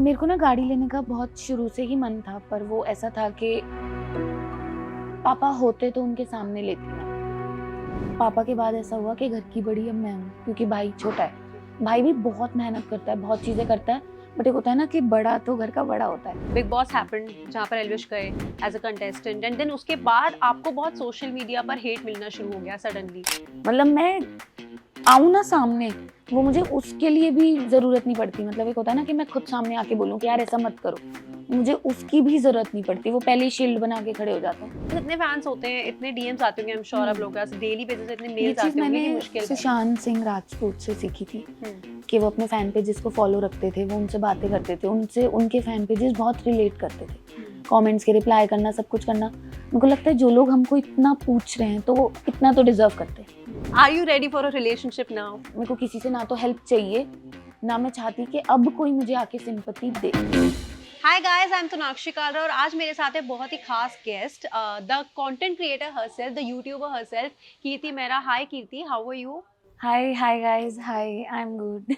मेरे को ना गाड़ी लेने का बहुत शुरू से ही मन था, पर वो ऐसा था कि पापा होते तो उनके सामने लेती मैं। पापा के बाद ऐसा हुआ कि घर की बड़ी अब मैं हूँ, क्योंकि भाई छोटा है। भाई भी बहुत मेहनत करता है, बहुत चीज़ें करता है, बट एक होता है ना कि बड़ा तो घर का बड़ा होता है। बिग बॉस हैपेंड जहाँ पर एल्विश गए as a contestant and then उसके बाद आपको बहुत सोशल मीडिया पर हेट मिलना शुरू हो गया सडनली। मतलब मैं आऊँ ना सामने, वो मुझे उसके लिए भी ज़रूरत नहीं पड़ती। मतलब एक होता है ना कि मैं खुद सामने आके बोलूँ कि यार ऐसा मत करो, मुझे उसकी भी ज़रूरत नहीं पड़ती। वो पहले ही शील्ड बना के खड़े हो जाते हैं। इतने फैंस होते हैं, इतने डीएम्स आते होंगे, आई एम श्योर आप लोगों के पास डेली बेसिस पे इतने ये मेल्स चीज़ आते होंगे कि मैंने मुश्किल है। सुशांत सिंह राजपूत से सीखी थी कि वो अपने फ़ैन पेजेस को फॉलो रखते थे, वो उनसे बातें करते थे, उनसे उनके फ़ैन पेजेस बहुत रिलेट करते थे। कमेंट्स के रिप्लाई करना, सब कुछ करना। मेरे को लगता है जो लोग हमको इतना पूछ रहे हैं तो वो इतना तो डिज़र्व करते हैं। Are you ready for a relationship now? मेरे को किसी से ना तो हेल्प चाहिए, ना मैं चाहती कि अब कोई मुझे आके सिंपैथी दे। Hi guys, I am Tonakshi Kalra और आज मेरे साथ है बहुत ही खास guest, the content creator herself, the YouTuber herself, Kirti Mehra. Hi Kirti, how are you? Hi hi guys, hi, I am good.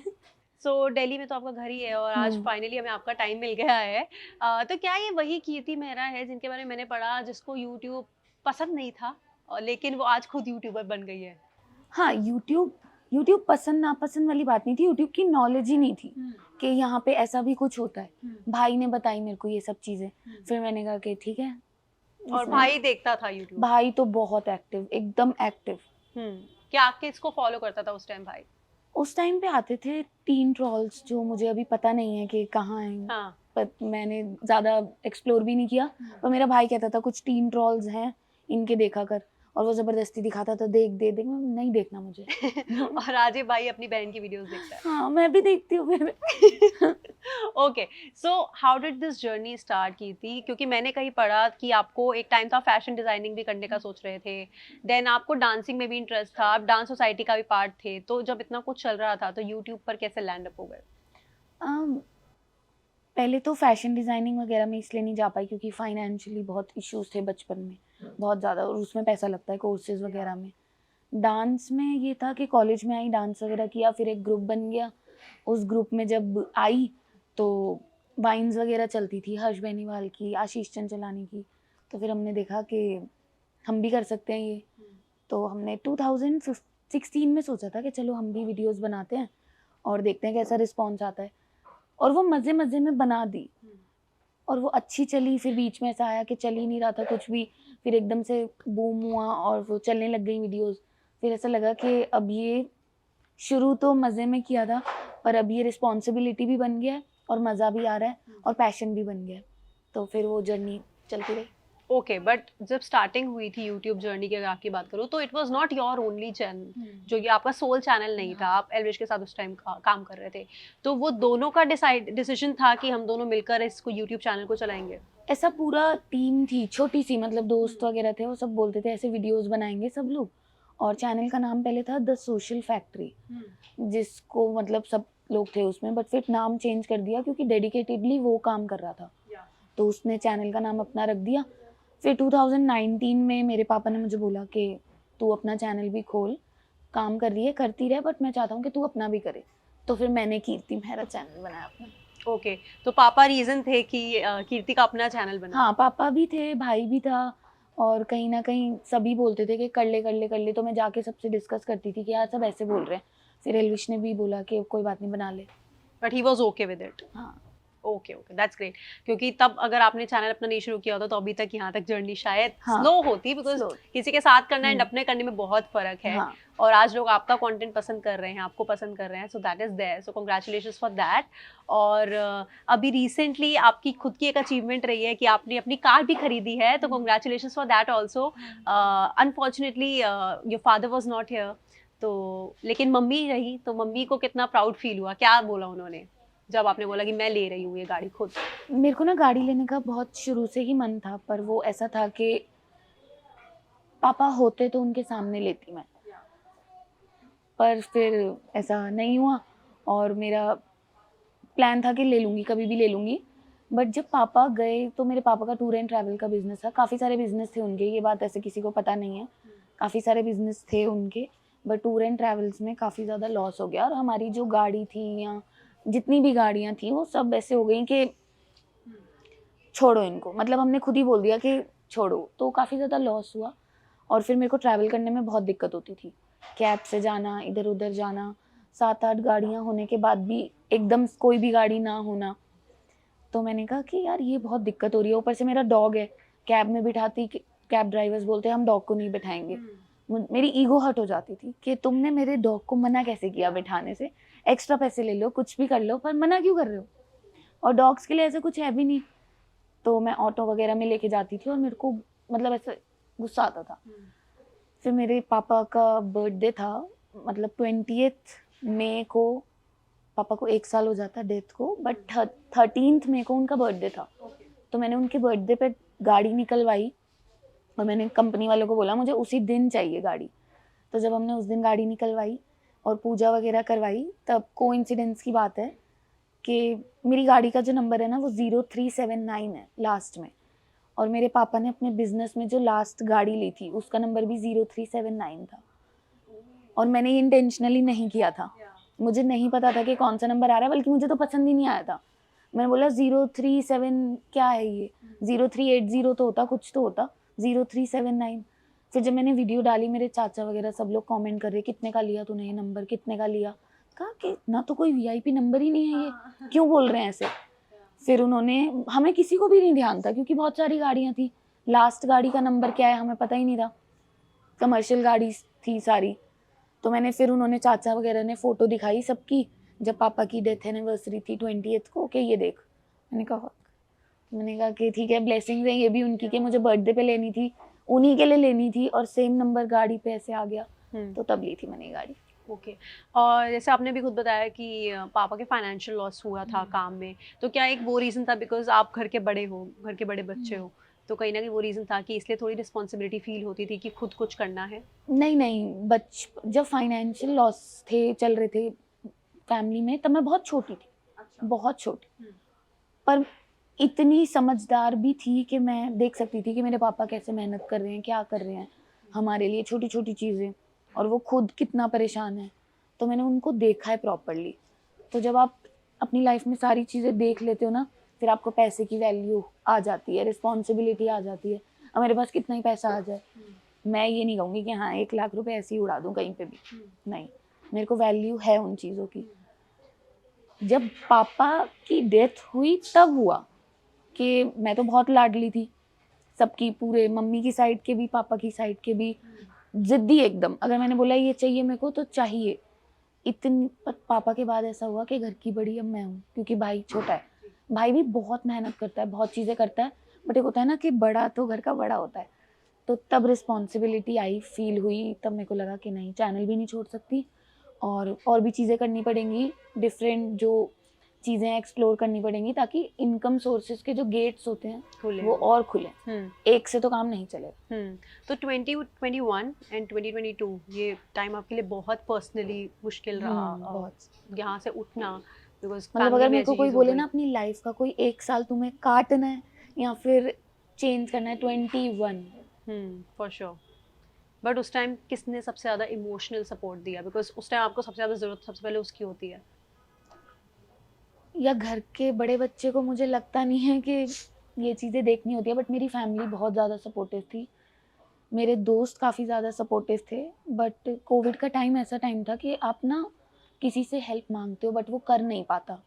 So Delhi में तो आपका घर ही है और आज फाइनली हमें आपका टाइम मिल गया है। तो क्या ये वही कीर्ति मेहरा है जिनके बारे में मैंने पढ़ा, जिसको यूट्यूब पसंद नहीं था और लेकिन वो आज खुद यूट्यूबर बन गई है? हाँ, यूट्यूब पसंद नापसंद वाली बात नहीं थी, यूट्यूब की नॉलेज ही नहीं थी कि यहाँ पे ऐसा भी कुछ होता है। भाई ने बताई मेरे को ये सब चीज़ें, फिर मैंने कहा कि ठीक है। और इसमें भाई देखता था यूट्यूब? भाई तो बहुत एक्टिव, एकदम एक्टिव। क्या आपके इसको फॉलो करता था उस टाइम भाई? उस टाइम पे आते थे टीन ट्रॉल्स, जो मुझे अभी पता नहीं है कि कहाँ हैं। हाँ। पर मैंने ज़्यादा एक्सप्लोर भी नहीं किया। पर मेरा भाई कहता था कुछ टीन ट्रॉल्स हैं, इनके देखा कर, और वो ज़बरदस्ती दिखाता था, देख दे देख, मैं नहीं देखना मुझे। और आज ये भाई अपनी बहन की वीडियोस देखता है। हाँ, मैं भी देखती हूँ फिर। Okay, so how did this journey start की थी? क्योंकि मैंने कहीं पढ़ा कि आपको एक टाइम था फैशन डिजाइनिंग भी करने का सोच रहे थे, देन आपको डांसिंग में भी इंटरेस्ट था, आप डांस सोसाइटी का भी पार्ट थे, तो जब इतना कुछ चल रहा था तो यूट्यूब पर कैसे लैंड अप हो गए? अम, पहले तो फैशन डिज़ाइनिंग वगैरह में इसलिए नहीं जा पाई क्योंकि फाइनेंशियली बहुत इश्यूज़ थे बचपन में, बहुत ज़्यादा, और उसमें पैसा लगता है कोर्सेज़ वगैरह में। डांस में ये था कि कॉलेज में आई, डांस वगैरह किया, फिर एक ग्रुप बन गया। उस ग्रुप में जब आई तो वाइन्स वगैरह चलती थी, हर्ष बेनीवाल की, आशीष चंचलानी की। तो फिर हमने देखा कि हम भी कर सकते हैं ये। तो हमने 2016 में सोचा था कि चलो हम भी वीडियोज़ बनाते हैं और देखते हैं कैसा रिस्पॉन्स आता है। और वो मज़े-मज़े में बना दी और वो अच्छी चली। फिर बीच में ऐसा आया कि चल ही नहीं रहा था कुछ भी, फिर एकदम से बूम हुआ और वो चलने लग गई वीडियोज़। फिर ऐसा लगा कि अब ये शुरू तो मज़े में किया था, पर अब ये रिस्पॉन्सिबिलिटी भी बन गया है और मज़ा भी आ रहा है और पैशन भी बन गया है। तो फिर वो जर्नी चलती रही। ओके, बट जब स्टार्टिंग हुई थी यूट्यूब जर्नी की अगर आपकी बात करूँ तो it was not your only channel, जो ये आपका सोल चैनल नहीं था, आप एलविश के साथ उस टाइम काम कर रहे थे, तो वो दोनों का डिसीजन था कि हम दोनों मिलकर इसको यूट्यूब चैनल को चलाएंगे? ऐसा पूरा टीम थी, छोटी-सी, मतलब दोस्त वगैरह थे, वो सब बोलते थे ऐसे वीडियोज़ बनाएँगे सब लोग। और चैनल का नाम पहले था द सोशल फैक्ट्री, जिसको मतलब सब लोग थे उसमें, बट फिर नाम चेंज कर दिया क्योंकि डेडिकेटेडली वो काम कर रहा था। तो उसने चैनल का नाम अपना रख दिया। फिर 2019 में मेरे पापा ने मुझे बोला कि तू अपना चैनल भी खोल, काम कर रही है, करती रहे, बट मैं चाहता हूँ कि तू अपना भी करे। तो फिर मैंने कीर्ति मेहरा चैनल बनाया अपना। ओके, तो पापा रीजन थे कि कीर्ति का अपना चैनल बना? हाँ, पापा भी थे, भाई भी था, और कहीं न कहीं सभी बोलते थे कि कर ले, कर ले, कर ले। तो मैं जाके सबसे डिस्कस करती थी कि यार सब ऐसे बोल रहे हैं। फिर एल्विश ने भी बोला कि कोई बात नहीं, बना ले। But he was okay with it? हाँ। Okay, okay, that's great. क्योंकि तब अगर आपने चैनल अपना नहीं शुरू किया होता तो अभी तक यहाँ तक जर्नी शायद हाँ, स्लो होती, बिकॉज स्लो। किसी के साथ करना एंड अपने करने में बहुत फर्क है। हाँ। और आज लोग आपका कंटेंट पसंद कर रहे हैं, आपको पसंद कर रहे हैं, so that is there, so congratulations for that. और अभी रिसेंटली आपकी खुद की एक अचीवमेंट रही है कि आपने अपनी कार भी खरीदी है, तो congratulations for that also. Unfortunately your father was not here, तो लेकिन मम्मी रही, तो मम्मी को कितना प्राउड फील हुआ, क्या बोला उन्होंने जब आपने बोला कि मैं ले रही हूँ ये गाड़ी खुद? मेरे को ना गाड़ी लेने का बहुत शुरू से ही मन था, पर वो ऐसा था कि पापा होते तो उनके सामने लेती मैं। पर फिर ऐसा नहीं हुआ और मेरा प्लान था कि ले लूँगी, कभी भी ले लूँगी। बट जब पापा गए तो मेरे पापा का टूर एंड ट्रैवल का बिज़नेस था, काफ़ी सारे बिज़नेस थे उनके, ये बात ऐसे किसी को पता नहीं है। काफ़ी सारे बिज़नेस थे उनके, बट टूर एंड ट्रैवल्स में काफ़ी ज़्यादा लॉस हो गया और हमारी जो गाड़ी थी या जितनी भी गाड़ियाँ थी वो सब ऐसे हो गई कि छोड़ो इनको, मतलब हमने खुद ही बोल दिया कि छोड़ो, तो काफ़ी ज़्यादा लॉस हुआ। और फिर मेरे को ट्रैवल करने में बहुत दिक्कत होती थी, कैब से जाना, इधर उधर जाना, 7-8 गाड़ियाँ होने के बाद भी एकदम कोई भी गाड़ी ना होना। तो मैंने कहा कि यार ये बहुत दिक्कत हो रही है, ऊपर से मेरा डॉग है, कैब में बिठाती, कैब ड्राइवर्स बोलते हैं हम डॉग को नहीं बिठाएंगे। मेरी ईगो हर्ट हो जाती थी कि तुमने मेरे डॉग को मना कैसे किया बिठाने से, एक्स्ट्रा पैसे ले लो, कुछ भी कर लो, पर मना क्यों कर रहे हो, और डॉग्स के लिए ऐसा कुछ है भी नहीं। तो मैं ऑटो वगैरह में लेके जाती थी और मेरे को मतलब ऐसा गुस्सा आता था। फिर मेरे पापा का बर्थडे था, मतलब 20th मई को पापा को 1 साल हो जाता डेथ को, बट 13th मई को उनका बर्थडे था। तो मैंने उनके बर्थडे पे गाड़ी निकलवाई और मैंने कंपनी वालों को बोला मुझे उसी दिन चाहिए गाड़ी। तो जब हमने उस दिन गाड़ी निकलवाई और पूजा वगैरह करवाई, तब कोइंसिडेंस की बात है कि मेरी गाड़ी का जो नंबर है ना वो 0379 है लास्ट में, और मेरे पापा ने अपने बिजनेस में जो लास्ट गाड़ी ली थी उसका नंबर भी 0379 था। और मैंने ये इंटेंशनली नहीं किया था, मुझे नहीं पता था कि कौन सा नंबर आ रहा है, बल्कि मुझे तो पसंद ही नहीं आया था। मैंने बोला 037 क्या है ये, 0380 तो होता, कुछ तो होता, 0379। फिर जब मैंने वीडियो डाली, मेरे चाचा वगैरह सब लोग कमेंट कर रहे कितने का लिया तूने ये नंबर, कितने का लिया। कहा कि ना तो कोई वीआईपी नंबर ही नहीं है ये, क्यों बोल रहे हैं ऐसे। फिर उन्होंने, हमें किसी को भी नहीं ध्यान था क्योंकि बहुत सारी गाड़ियाँ थी, लास्ट गाड़ी का नंबर क्या है हमें पता ही नहीं था, कमर्शियल गाड़ी थी सारी। तो मैंने, फिर उन्होंने चाचा वगैरह ने फ़ोटो दिखाई सबकी, जब पापा की डेथ एनिवर्सरी थी 20th को, कि ये देख। मैंने कहा कि ठीक है, ब्लेसिंग्स हैं ये भी उनकी कि मुझे बर्थडे पे लेनी थी, उन्हीं के लिए लेनी थी, और सेम नंबर गाड़ी पे ऐसे आ गया, तो तब ली थी मैंने ये गाड़ी। ओके। और जैसे आपने भी खुद बताया कि पापा के फाइनेंशियल लॉस हुआ था काम में, तो क्या एक वो रीज़न था बिकॉज आप घर के बड़े हो, घर के बड़े बच्चे हो, तो कहीं ना कहीं वो रीज़न था कि इसलिए थोड़ी रिस्पॉन्सिबिलिटी फील होती थी कि खुद कुछ करना है? नहीं, जब फाइनेंशियल लॉस थे, चल रहे थे फैमिली में, तब मैं बहुत छोटी थी। अच्छा। बहुत छोटी, पर इतनी समझदार भी थी कि मैं देख सकती थी कि मेरे पापा कैसे मेहनत कर रहे हैं, क्या कर रहे हैं हमारे लिए, छोटी छोटी चीज़ें, और वो खुद कितना परेशान है। तो मैंने उनको देखा है प्रॉपरली। तो जब आप अपनी लाइफ में सारी चीज़ें देख लेते हो ना, फिर आपको पैसे की वैल्यू आ जाती है, रिस्पॉन्सिबिलिटी आ जाती है। अब मेरे पास कितना ही पैसा आ जाए, मैं ये नहीं कहूँगी कि हाँ 1 लाख रुपए ऐसे ही उड़ा दूँ कहीं पे भी, नहीं, मेरे को वैल्यू है उन चीज़ों की। जब पापा की डेथ हुई तब हुआ कि मैं तो बहुत लाडली थी सबकी, पूरे मम्मी की साइड के भी, पापा की साइड के भी, जिद्दी एकदम। अगर मैंने बोला ये चाहिए मेरे को तो चाहिए। इतनी, पापा के बाद ऐसा हुआ कि घर की बड़ी अब मैं हूँ, क्योंकि भाई छोटा है। भाई भी बहुत मेहनत करता है, बहुत चीज़ें करता है, बट एक होता है ना कि बड़ा तो घर का बड़ा होता है। तो तब रिस्पॉन्सिबिलिटी आई, फील हुई, तब मेरे को लगा कि नहीं, चैनल भी नहीं छोड़ सकती, और भी चीज़ें करनी पड़ेंगी, डिफरेंट जो चीज़ें एक्सप्लोर करनी पड़ेंगी, ताकि इनकम सोर्सेज के जो गेट्स होते हैं वो और खुले। एक से तो काम नहीं चलेगा। तो 2021 एंड 2022 ये टाइम आपके लिए बहुत पर्सनली मुश्किल रहा, बहुत। यहाँ से उठना, बिकॉज मतलब अगर मेरे को कोई बोले ना अपनी लाइफ का कोई 1 साल तुम्हें काटना है या फिर चेंज करना है, 21। For sure. बट उस टाइम किसने सबसे ज़्यादा इमोशनल सपोर्ट दिया, बिकॉज उस टाइम आपको सबसे ज़्यादा ज़रूरत सबसे पहले उसकी होती है? या घर के बड़े बच्चे को मुझे लगता नहीं है कि ये चीज़ें देखनी होती है, बट मेरी फैमिली बहुत ज़्यादा सपोर्टिव थी, मेरे दोस्त काफ़ी ज़्यादा सपोर्टिव थे। बट कोविड का टाइम ऐसा टाइम था कि आप ना किसी से हेल्प मांगते हो बट वो कर नहीं पाता,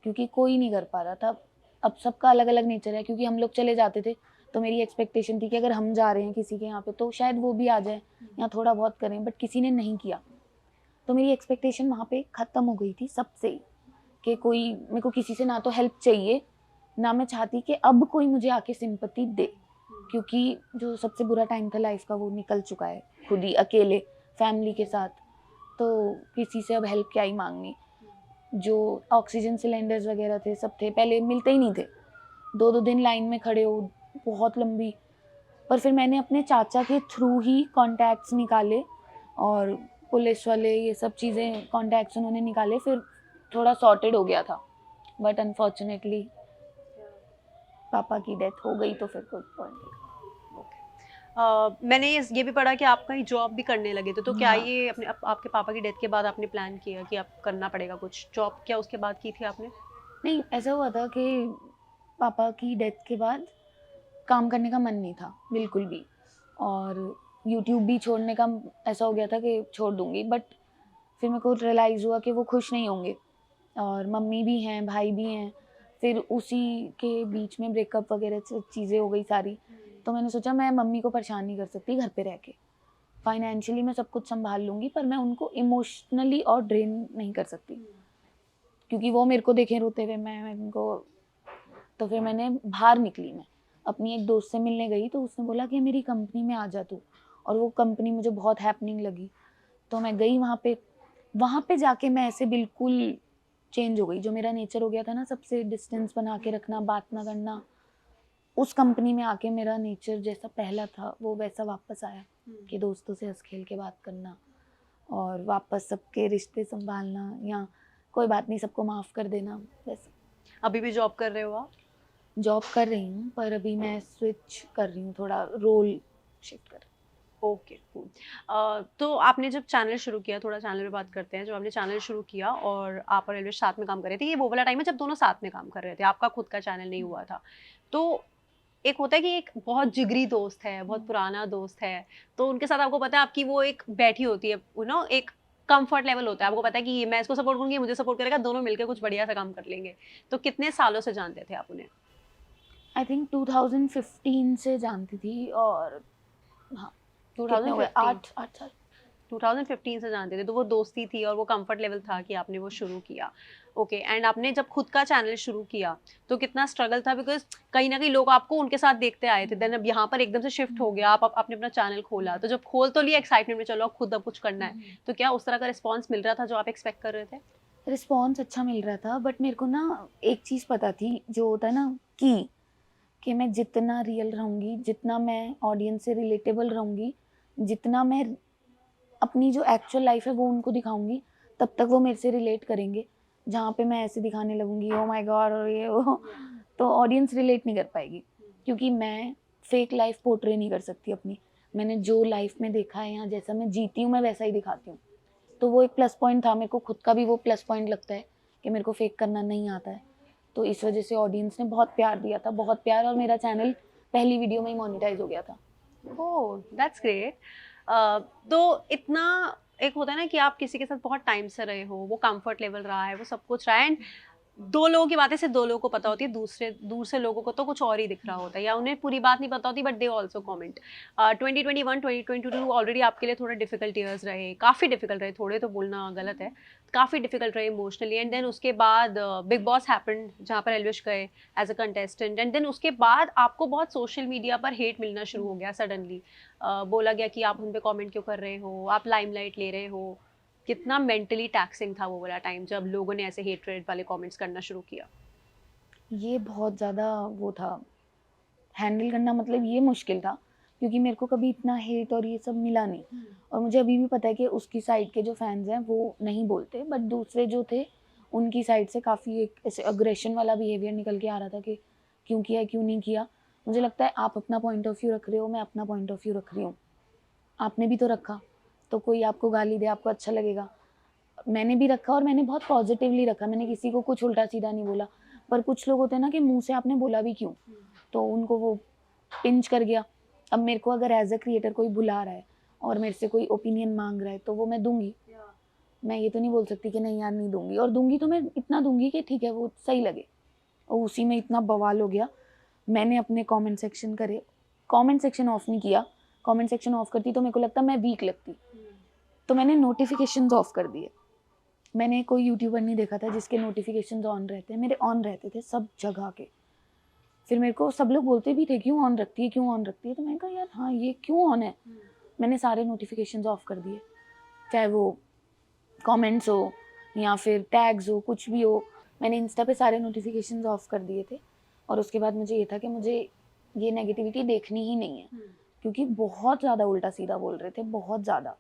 क्योंकि कोई नहीं कर पा रहा था। अब सबका अलग अलग नेचर है, क्योंकि हम लोग चले जाते थे तो मेरी एक्सपेक्टेशन थी कि अगर हम जा रहे हैं किसी के यहाँ पे तो शायद वो भी आ जाए या थोड़ा बहुत करें, बट किसी ने नहीं किया। तो मेरी एक्सपेक्टेशन वहाँ पे ख़त्म हो गई थी सबसे ही, कि कोई, मेरे को किसी से ना तो हेल्प चाहिए, ना मैं चाहती कि अब कोई मुझे आके सिंपैथी दे, क्योंकि जो सबसे बुरा टाइम था लाइफ का वो निकल चुका है, खुद ही अकेले फैमिली के साथ, तो किसी से अब हेल्प क्या ही मांगनी। जो ऑक्सीजन सिलेंडर्स वगैरह थे सब थे, पहले मिलते ही नहीं थे, 2-2 दिन लाइन में खड़े हो, बहुत लंबी। पर फिर मैंने अपने चाचा के थ्रू ही कॉन्टैक्ट्स निकाले, और पुलिस वाले ये सब चीज़ें कॉन्टैक्ट्स उन्होंने निकाले, फिर थोड़ा सॉर्टेड हो गया था। बट अनफॉर्चुनेटली पापा की डेथ हो गई तो फिर कोई पॉइंट नहीं। मैंने ये भी पढ़ा कि आप कहीं जॉब भी करने लगे थे, तो क्या हाँ। ये आपके पापा की डेथ के बाद आपने प्लान किया कि अब करना पड़ेगा कुछ जॉब, क्या उसके बाद की थी आपने? नहीं, ऐसा हुआ था कि पापा की डेथ के बाद काम करने का मन नहीं था बिल्कुल भी, और यूट्यूब भी छोड़ने का ऐसा हो गया था कि छोड़ दूँगी, बट फिर मेरे को रियलाइज़ हुआ कि वो खुश नहीं होंगे, और मम्मी भी हैं, भाई भी हैं, फिर उसी के बीच में ब्रेकअप वगैरह चीज़ें हो गई सारी। तो मैंने सोचा मैं मम्मी को परेशान नहीं कर सकती घर पे रह के। फाइनेंशियली मैं सब कुछ सँभाल लूँगी, पर मैं उनको इमोशनली और ड्रेन नहीं कर सकती, क्योंकि वो मेरे को देखें रोते हुए, मैं उनको। तो फिर मैंने बाहर निकली मैं, अपनी एक दोस्त से मिलने गई, तो उसने बोला कि मेरी कंपनी में आ जा तू, और वो कंपनी मुझे बहुत हैपनिंग लगी। तो मैं गई वहाँ पे जाके मैं ऐसे बिल्कुल चेंज हो गई, जो मेरा नेचर हो गया था ना सबसे डिस्टेंस बना के रखना, बात ना करना, उस कंपनी में आके मेरा नेचर जैसा पहला था वो वैसा वापस आया, कि दोस्तों से हँस खेल के बात करना, और वापस सबके रिश्ते सँभालना, या कोई बात नहीं सबको माफ़ कर देना, वैसा। अभी भी जॉब कर रहे हो आप? जॉब कर रही हूँ, पर अभी मैं स्विच कर रही हूँ, थोड़ा रोल शिफ्ट कर रही ओके, कूल। तो आपने जब चैनल शुरू किया, थोड़ा चैनल पे बात करते हैं, जब आपने चैनल शुरू किया और आप और एल्विश साथ में काम कर रहे थे, ये वो वाला टाइम है जब दोनों साथ में काम कर रहे थे, आपका खुद का चैनल नहीं हुआ था। तो एक होता है कि एक बहुत जिगरी दोस्त है, बहुत पुराना दोस्त है, तो उनके साथ आपको पता है आपकी वो एक बैठी होती है, एक कंफर्ट लेवल होता है, आपको पता है कि ये मैं इसको सपोर्ट करूँगी, ये मुझे सपोर्ट करेगा, दोनों मिलकर कुछ बढ़िया सा काम कर लेंगे। तो कितने सालों से जानते थे आप उन्हें? आई थिंक 2015 से जानती थी, और हाँ, कितने हो गए, 2015 8 साल। 2015 से जानते थे, तो वो दोस्ती थी और वो कंफर्ट लेवल था कि आपने वो शुरू किया। ओके, एंड आपने जब खुद का चैनल शुरू किया, तो कितना स्ट्रगल था? बिकॉज़ कहीं न कहीं लोग आपको उनके साथ देखते आए थे, देन अब यहाँ पर एकदम से शिफ्ट हो गया, आपने अपना चैनल खोला, तो जब खोल तो लिया एक्साइटमेंट में, चलो अब खुद अब कुछ करना है, तो क्या उस तरह का रिस्पॉन्स मिल रहा था जो आप एक्सपेक्ट कर रहे थे? रिस्पॉन्स अच्छा मिल रहा था, बट मेरे को ना एक चीज़ पता थी, जो होता है ना कि मैं जितना रियल रहूँगी, जितना मैं ऑडियंस से रिलेटेबल रहूँगी, जितना मैं अपनी जो एक्चुअल लाइफ है वो उनको दिखाऊँगी, तब तक वो मेरे से रिलेट करेंगे। जहाँ पे मैं ऐसे दिखाने लगूँगी, ओह माय गॉड और ये वो, तो ऑडियंस रिलेट नहीं कर पाएगी, क्योंकि मैं फेक लाइफ पोर्ट्रे नहीं कर सकती अपनी। मैंने जो लाइफ में देखा है या जैसा मैं जीती हूँ, मैं वैसा ही दिखाती हूँ। तो वो एक प्लस पॉइंट था, मेरे को खुद का भी वो प्लस पॉइंट लगता है कि मेरे को फेक करना नहीं आता है। तो इस वजह से ऑडियंस ने बहुत प्यार दिया था, बहुत प्यार, और मेरा चैनल पहली वीडियो में ही मोनेटाइज़ हो गया था। ओह! That's great. तो इतना एक होता है ना कि आप किसी के साथ बहुत टाइम से रहे हो, वो कम्फर्ट लेवल रहा है, वो सब कुछ रहा है, एंड 2 लोगों की बातें सिर्फ़ 2 लोगों को पता होती है, दूसरे दूर से लोगों को तो कुछ और ही दिख रहा होता है, या उन्हें पूरी बात नहीं पता होती, but they also comment. 2021, 2022 already आपके लिए थोड़े डिफिकल्ट ईयर्स रहे, काफ़ी डिफिकल्ट रहे, थोड़े तो बोलना गलत है, काफ़ी डिफिकल्ट रहे इमोशनली, एंड देन उसके बाद बिग बॉस हैपेंड, जहाँ पर एल्विश गए as a contestant, and then उसके बाद आपको बहुत सोशल मीडिया पर हेट मिलना शुरू हो गया सडनली। बोला गया कि आप उन पे कमेंट क्यों कर रहे हो, आप लाइमलाइट ले रहे हो। कितना मेंटली टैक्सिंग था वो वाला टाइम जब लोगों ने ऐसे हेट्रेड वाले कमेंट्स करना शुरू किया? ये बहुत ज़्यादा वो था, हैंडल करना, मतलब ये मुश्किल था, क्योंकि मेरे को कभी इतना हेट और ये सब मिला नहीं। और मुझे अभी भी पता है कि उसकी साइड के जो फैंस हैं वो नहीं बोलते, बट दूसरे जो थे उनकी साइड से काफ़ी एक ऐसे अग्रेशन वाला बिहेवियर निकल के आ रहा था कि क्यों किया, क्यों नहीं किया। मुझे लगता है आप अपना पॉइंट ऑफ व्यू रख रहे हो, मैं अपना पॉइंट ऑफ व्यू रख रही हूँ, आपने भी तो रखा, तो कोई आपको गाली दे आपको अच्छा लगेगा। मैंने भी रखा, और मैंने बहुत पॉजिटिवली रखा, मैंने किसी को कुछ उल्टा सीधा नहीं बोला। पर कुछ लोग होते हैं ना कि मुंह से आपने बोला भी क्यों, तो उनको वो पिंच कर गया। अब मेरे को अगर एज अ क्रिएटर कोई बुला रहा है और मेरे से कोई ओपिनियन मांग रहा है, तो वो मैं दूंगी। मैं ये तो नहीं बोल सकती कि नहीं यार नहीं दूंगी, और दूंगी तो मैं इतना दूंगी कि ठीक है वो सही लगे। और उसी में इतना बवाल हो गया, मैंने अपने कमेंट सेक्शन करे, कमेंट सेक्शन ऑफ नहीं किया। कमेंट सेक्शन ऑफ करती तो मेरे को लगता मैं वीक लगती, तो मैंने नोटिफिकेशंस ऑफ कर दिए। मैंने कोई यूट्यूबर नहीं देखा था जिसके नोटिफिकेशंस ऑन रहते हैं, मेरे ऑन रहते थे सब जगह के। फिर मेरे को सब लोग बोलते भी थे क्यों ऑन रखती है, क्यों ऑन रखती है, तो मैंने कहा यार हाँ ये क्यों ऑन है। मैंने सारे नोटिफिकेशंस ऑफ कर दिए, चाहे वो कमेंट्स हो या फिर टैग्स हो, कुछ भी हो। मैंने इंस्टा पे सारे नोटिफिकेशंस ऑफ कर दिए थे, और उसके बाद मुझे ये था कि मुझे ये नेगेटिविटी देखनी ही नहीं है, क्योंकि बहुत ज़्यादा उल्टा सीधा बोल रहे थे, बहुत ज़्यादा।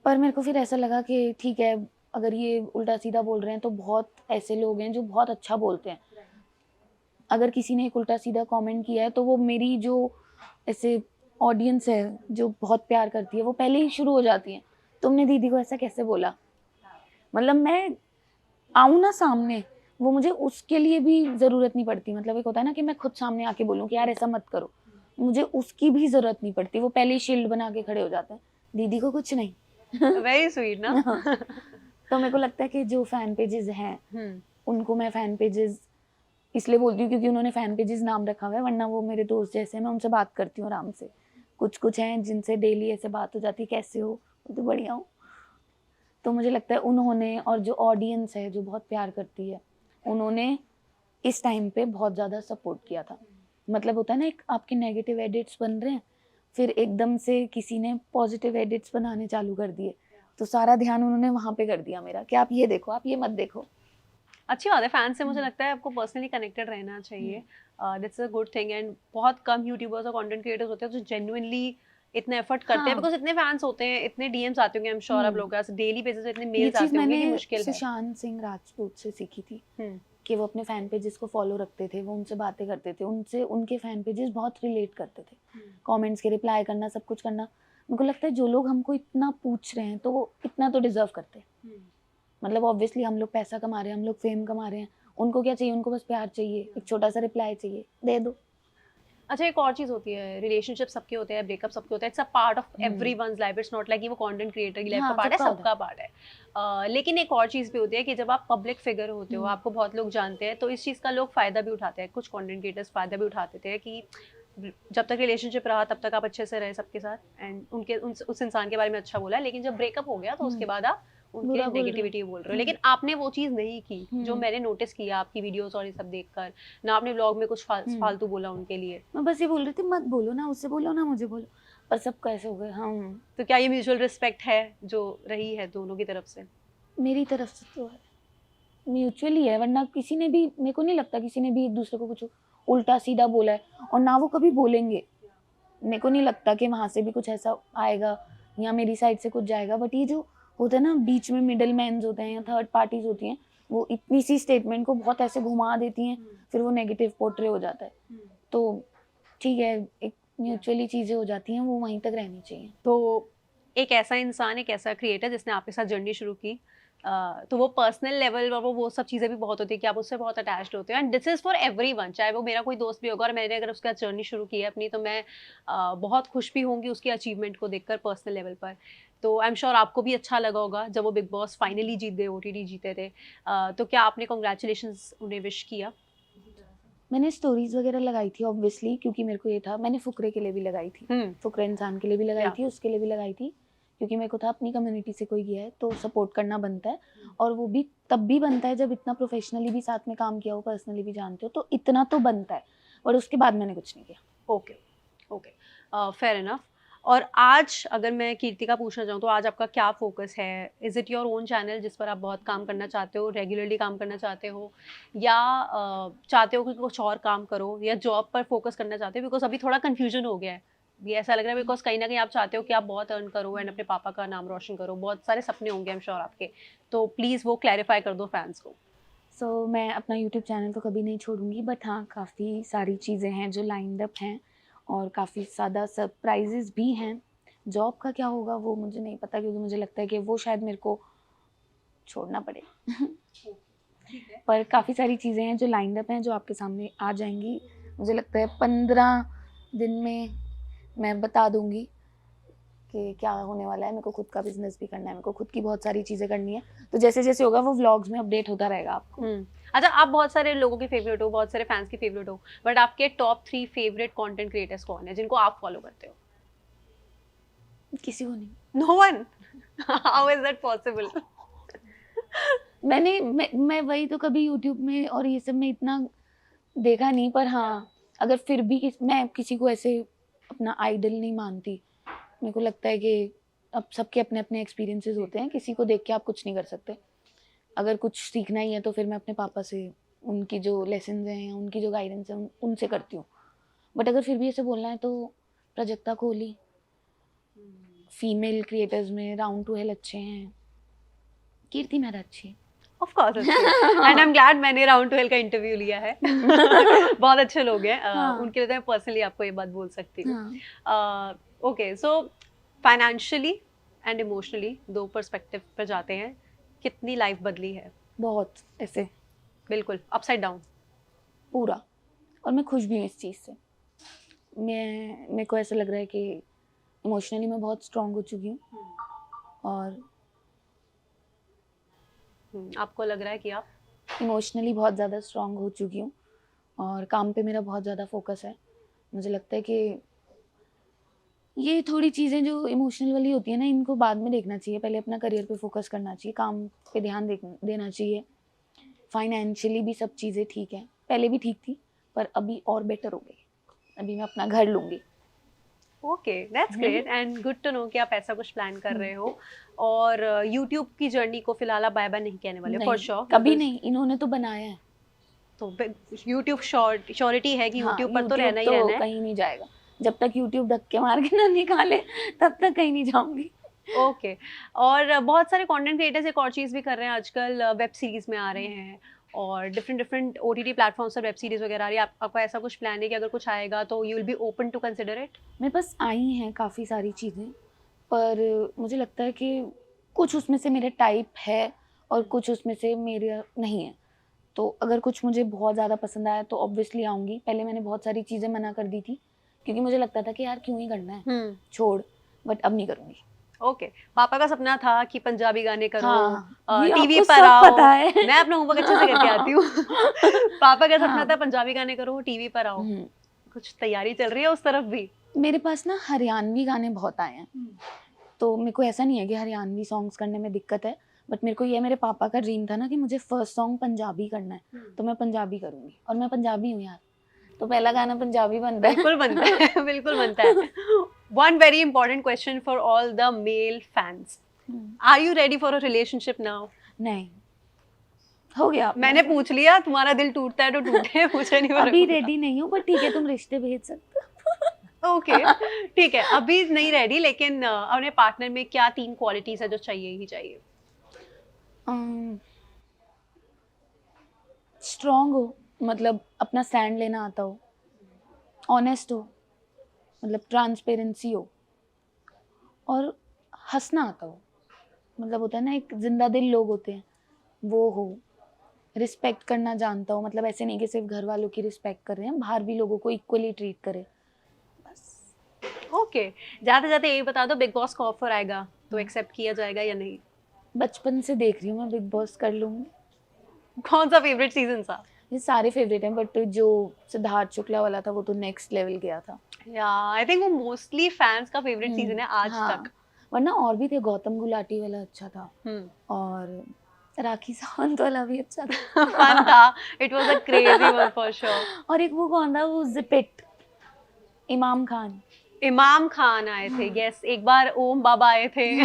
पर मेरे को फिर ऐसा लगा कि ठीक है, अगर ये उल्टा सीधा बोल रहे हैं तो बहुत ऐसे लोग हैं जो बहुत अच्छा बोलते हैं। अगर किसी ने एक उल्टा सीधा कमेंट किया है तो वो मेरी जो ऐसे ऑडियंस है जो बहुत प्यार करती है, वो पहले ही शुरू हो जाती है, तुमने दीदी को ऐसा कैसे बोला। मतलब मैं आऊँ ना सामने, वो मुझे उसके लिए भी ज़रूरत नहीं पड़ती। मतलब एक होता है ना कि मैं खुद सामने आके बोलूँ कि यार ऐसा मत करो, मुझे उसकी भी ज़रूरत नहीं पड़ती, वो पहले ही शील्ड बना के खड़े हो जाते हैं, दीदी को कुछ नहीं। वेरी स्वीट ना। तो मेरे को लगता है कि जो फ़ैन पेजेस हैं, हम्म, उनको मैं फ़ैन पेजेस इसलिए बोलती हूँ क्योंकि उन्होंने फ़ैन पेजेस नाम रखा हुआ है, वरना वो मेरे दोस्त जैसे हैं, मैं उनसे बात करती हूँ आराम से। कुछ हैं जिनसे डेली ऐसे बात हो जाती है, कैसे हो? तो बढ़िया हूँ। तो मुझे लगता है उन्होंने और जो ऑडियंस है जो बहुत प्यार करती है, उन्होंने इस टाइम पे बहुत ज़्यादा सपोर्ट किया था। मतलब होता है ना, एक आपके नेगेटिव एडिट्स बन रहे हैं, फिर एकदम से किसी ने पॉजिटिव एडिट्स बनाने चालू कर दिए, तो सारा ध्यान उन्होंने वहाँ पे कर दिया मेरा कि आप ये देखो, आप ये मत देखो। अच्छी बात है। फैन से मुझे लगता है आपको पर्सनली कनेक्टेड रहना चाहिए, that's a good thing. And बहुत कम यूट्यूबर्स और कंटेंट क्रिएटर्स होते हैं जो जेन्युइनली इतना एफर्ट करते हैं, हाँ। बिकॉज इतने फैंस होते हैं, इतने डीएम्स आते होंगे, आई एम श्योर आप लोगों के पास डेली बेसिस पे इतने ये मेल्स चीज़ आते होंगे मैंने कि मुश्किल है। सुशांत सिंह राजपूत से सीखी थी हम्म, कि वो अपने फ़ैन पेजेस को फॉलो रखते थे, वो उनसे बातें करते थे, उनसे उनके फ़ैन पेजेस बहुत रिलेट करते थे। कमेंट्स के रिप्लाई करना, सब कुछ करना। मेरे को लगता है जो लोग हमको इतना पूछ रहे हैं, तो वो इतना तो डिज़र्व करते हैं। मतलब ऑब्वियसली हम लोग पैसा कमा रहे हैं, हम लोग फ़ेम कमा रहे हैं, उनको क्या चाहिए? उनको बस प्यार चाहिए, एक छोटा-सा रिप्लाई चाहिए, दे दो। अच्छा, एक और चीज़ होती है, रिलेशनशिप सबके होते हैं, ब्रेकअप सबके होते हैं, it's a part of everyone's life, it's not like कि वो कंटेंट क्रिएटर की लाइफ का हाँ, पार्ट है, सबका होता सबका पार्ट है। लेकिन एक और चीज़ भी होती है कि जब आप पब्लिक फिगर होते हो, है। आपको बहुत लोग जानते हैं, तो इस चीज़ का लोग फ़ायदा भी उठाते हैं, कुछ कंटेंट क्रिएटर्स फ़ायदा भी उठाते थे कि जब तक रिलेशनशिप रहा तब तक आप अच्छे से रहे सबके साथ एंड उनके उस इंसान के बारे में अच्छा बोला, लेकिन जब ब्रेकअप हो गया तो उसके बाद आप उनके बुरा बोल रहे हो। नेगेटिविटी बोल रहे हो। लेकिन आपने वो चीज़ नहीं की जो मैंने नोटिस किया आपकी वीडियोस और ये सब देखकर, ना आपने व्लॉग में कुछ फालतू बोला उनके लिए। मैं बस ये बोल रही थी, मत बोलो ना, उससे बोलो ना, मुझे बोलो। पर सब कैसे हो गए, हाँ। तो क्या ये म्यूचुअल रिस्पेक्ट है जो रही है दोनों की तरफ से? मेरी तरफ से तो है, म्यूचुअली है, वरना किसी ने भी, मेरे को नहीं लगता किसी ने भी एक दूसरे को कुछ उल्टा सीधा बोला है, और ना वो कभी बोलेंगे। मेरे को नहीं लगता कि वहाँ से भी कुछ ऐसा आएगा या मेरी साइड से कुछ जाएगा। बट ये जो होता है ना, बीच में मिडल मैन्स होते हैं या थर्ड पार्टीज होती हैं, वो इतनी सी स्टेटमेंट को बहुत ऐसे घुमा देती हैं, फिर वो नेगेटिव पोर्ट्रे हो जाता है। तो ठीक है, एक म्यूचुअली चीज़ें हो जाती हैं, वो वहीं तक रहनी चाहिए। तो एक ऐसा इंसान, एक ऐसा क्रिएटर जिसने आपके साथ जर्नी शुरू की, तो वो पर्सनल लेवल और वो सब चीज़ें भी बहुत होती है कि आप उससे बहुत अटैच्ड होते हो and this is for everyone, चाहे वो मेरा कोई दोस्त भी होगा और मैंने अगर उसके साथ जर्नी शुरू की है अपनी, तो मैं बहुत खुश भी होंगी उसकी अचीवमेंट को देखकर पर्सनल लेवल पर। तो आई एम श्योर आपको भी अच्छा लगा होगा जब वो बिग बॉस फाइनली जीत गए, ओटीटी जीते थे। तो क्या आपने कॉन्ग्रेचुलेशंस उन्हें विश किया? मैंने स्टोरीज़ वगैरह लगाई थी ऑब्वियसली, क्योंकि मेरे को ये था, मैंने फुकरे के लिए भी लगाई थी, हम्म, फुकरे इंसान के लिए भी लगाई या थी, उसके लिए भी लगाई थी, क्योंकि मेरे को था अपनी कम्युनिटी से कोई गया है तो सपोर्ट करना बनता है। और वो भी तब भी बनता है जब इतना प्रोफेशनली भी साथ में काम किया हो, पर्सनली भी जानते हो, तो इतना तो बनता है। और उसके बाद मैंने कुछ नहीं किया। Okay, okay, fair enough. और आज अगर मैं कीर्ति का पूछना चाहूँ तो आज आपका क्या फ़ोकस है? Is it your own channel जिस पर आप बहुत काम करना चाहते हो, रेगुलरली काम करना चाहते हो, या चाहते हो कि कुछ और काम करो, या जॉब पर फ़ोकस करना चाहते हो? बिकॉज़ अभी थोड़ा कन्फ्यूज़न हो गया है। ये ऐसा लग रहा है बिकॉज़ कहीं न कहीं आप चाहते हो कि आप बहुत अर्न करो एंड अपने पापा का नाम रोशन करो, बहुत सारे सपने होंगे आई एम श्योर आपके। तो प्लीज़ वो क्लैरिफ़ाई कर दो फैन्स को। सो मैं अपना यूट्यूब चैनल तो कभी नहीं छोड़ूंगी, बट हाँ, काफ़ी सारी चीज़ें हैं जो लाइंड अप हैं, और काफ़ी ज़्यादा सरप्राइजेस भी हैं। जॉब का क्या होगा वो मुझे नहीं पता, क्योंकि मुझे लगता है कि वो शायद मेरे को छोड़ना पड़े। ठीक है। पर काफ़ी सारी चीज़ें हैं जो लाइंड अप हैं, जो आपके सामने आ जाएंगी। मुझे लगता है 15 दिन में मैं बता दूंगी कि क्या होने वाला है। मेरे को खुद का बिजनेस भी करना है, मेरे को खुद की बहुत सारी चीज़ें करनी है, तो जैसे जैसे होगा वो व्लॉग्स में अपडेट होता रहेगा आपको। अच्छा, आप बहुत सारे लोगों के फेवरेट हो, बहुत सारे फैंस के फेवरेट हो, बट आपके टॉप 3 फेवरेट कंटेंट क्रिएटर्स कौन है जिनको आप फॉलो करते हो? किसी को नहीं। No one. How is that possible? मैं वही तो कभी यूट्यूब में और ये सब में इतना देखा नहीं, पर हाँ, अगर फिर भी मैं किसी को ऐसे अपना आइडल नहीं मानती। मेरे को लगता है कि अब सबके अपने अपने एक्सपीरियंसेस होते हैं, किसी को देख के आप कुछ नहीं कर सकते। अगर कुछ सीखना ही है तो फिर मैं अपने पापा से, उनकी जो लेसन्स हैं या उनकी जो गाइडेंस है उनसे करती हूँ। बट अगर फिर भी ऐसे बोलना है तो प्राजक्ता कोहली, फीमेल क्रिएटर्स में राउंड टू हेल अच्छे हैं, कीर्ति मेहरा अच्छी है। Of course and I am glad मैंने राउंड 12 का इंटरव्यू लिया है बहुत अच्छे लोग हैं हाँ. उनके लिए तो मैं पर्सनली आपको ये बात बोल सकती हूँ हाँ. Okay so financially and emotionally दो पर्सपेक्टिव पर जाते हैं कितनी लाइफ बदली है बहुत ऐसे बिल्कुल अपसाइड डाउन पूरा, और मैं खुश भी हूँ इस चीज़ से। मेरे को ऐसा लग रहा है कि इमोशनली मैं बहुत स्ट्रांग हो चुकी हूँ, और आपको लग रहा है कि आप इमोशनली बहुत ज़्यादा स्ट्रांग हो चुकी हूँ, और काम पे मेरा बहुत ज़्यादा फोकस है। मुझे लगता है कि ये थोड़ी चीज़ें जो इमोशनल वाली होती है ना, इनको बाद में देखना चाहिए, पहले अपना करियर पे फोकस करना चाहिए, काम पे ध्यान देना चाहिए। फाइनेंशियली भी सब चीज़ें ठीक हैं, पहले भी ठीक थी पर अभी और बेटर हो गई। अभी मैं अपना घर लूँगी। Okay that's great and good to know कि आप ऐसा कुछ प्लान कर रहे हो। और यूट्यूब की जर्नी को फिलहाल आप बाय बाय नहीं कहने वाले फॉर श्योर कभी नहीं, इन्होंने तो बनाया है। तो यूट्यूब श्योरिटी है कि हाँ, यूट्यूब पर तो YouTube रहना ही रहना है। कहीं नहीं जाएगा जब तक यूट्यूब धक्के मार के ना निकाले, तब तक कहीं नहीं जाऊंगी। ओके और बहुत सारे कंटेंट क्रिएटर्स एक और चीज़ भी कर रहे हैं आजकल, वेब सीरीज में आ रहे हैं और डिफरेंट OTT प्लेटफॉर्म्स पर वेब सीरीज वगैरह आ रही है। आपका ऐसा कुछ प्लान है कि अगर कुछ आएगा तो you will be open to consider it? मेरे पास आई हैं काफ़ी सारी चीज़ें, पर मुझे लगता है कि कुछ उसमें से मेरे टाइप है और कुछ उसमें से मेरे नहीं है। तो अगर कुछ मुझे बहुत ज़्यादा पसंद आया तो ऑब्वियसली आऊँगी। पहले मैंने बहुत सारी चीज़ें मना कर दी थी क्योंकि मुझे लगता था कि यार क्यों ही करना है, छोड़, बट अब नहीं करूँगी। ओके पापा का सपना था कि पंजाबी गाने करो, हाँ, ये टीवी आपको पर सब आओ। पता है। मैं अपना होमवर्क अच्छे से करके आती हूँ पापा का सपना हाँ। था पंजाबी गाने करो, टीवी पर आओ। कुछ तैयारी चल रही है उस तरफ भी? मेरे पास ना हरियाणवी गाने बहुत आए हैं, तो मेरे को ऐसा नहीं है कि हरियाणवी सॉन्ग्स करने में दिक्कत है, बट मेरे को ये मेरे पापा का ड्रीम था ना कि मुझे फर्स्ट सॉन्ग पंजाबी करना है, तो मैं पंजाबी करूँगी, और मैं पंजाबी हूँ यार, तो पहला गाना पंजाबी बनता है। बिल्कुल बनता है बिल्कुल बनता है। One very important question for all the male fans. Are you ready for a relationship now? नहीं, हो गया आपने। मैंने पूछ लिया, तुम्हारा दिल टूटता है तो टूटे, मुझे नहीं अभी रेडी नहीं हूँ, पर ठीक है, तुम रिश्ते भेज सकते हो। ओके ठीक है, अभी नहीं रेडी, लेकिन अपने पार्टनर में क्या 3 क्वालिटीज है जो चाहिए ही चाहिए? स्ट्रॉन्ग हो, मतलब अपना स्टैंड लेना आता हो, ऑनेस्ट हो, मतलब ट्रांसपेरेंसी हो, और हंसना आता हो, मतलब होता है ना एक जिंदा दिल लोग होते हैं, वो हो, रिस्पेक्ट करना जानता हो, मतलब ऐसे नहीं कि सिर्फ घर वालों की रिस्पेक्ट कर रहे हैं, बाहर भी लोगों को इक्वली ट्रीट करे, बस। ओके जाते जाते यही बता दो, बिग बॉस का ऑफर आएगा तो एक्सेप्ट किया जाएगा या नहीं? बचपन से देख रही हूँ मैं बिग बॉस, कर लूँगी। कौन सा फेवरेट सीजन था? ये सारे फेवरेट हैं, बट जो सिद्धार्थ शुक्ला वाला था वो तो नेक्स्ट लेवल गया था। या आई थिंक वो मोस्टली फैंस का फेवरेट सीजन है आज तक। वरना और भी थे, गौतम गुलाटी वाला अच्छा था, और राखी सावंत वाला भी अच्छा था। फन था, it was a crazy one for sure. और एक वो कौन था, वो जिपिट, इमाम खान आए थे, यस एक बार ओम बाबा आए थे।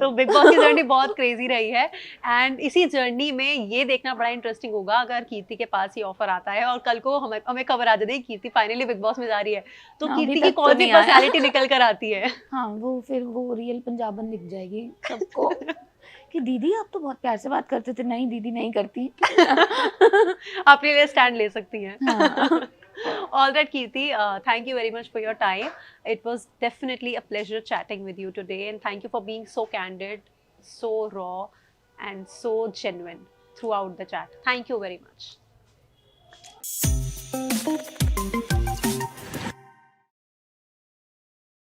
तो बिग बॉस की जर्नी बहुत क्रेजी रही है एंड इसी जर्नी में ये देखना बड़ा इंटरेस्टिंग होगा अगर कीर्ति के पास ये ऑफर आता है और कल को हमें खबर आ जाती है कीर्ति फाइनली बिग बॉस में जा रही है, तो कीर्ति की कौन सी पर्सनैलिटी निकल कर आती है? हाँ, वो फिर वो रियल पंजाबन दिख जाएगी सबको कि दीदी आप तो बहुत प्यार से बात करते थे, नहीं दीदी नहीं करती। अपने लिए स्टैंड ले सकती हैं। All right, Kirti, thank you very much for your time. It was definitely a pleasure chatting with you today, and thank you for being so candid, so raw, and so genuine throughout the chat. Thank you very much.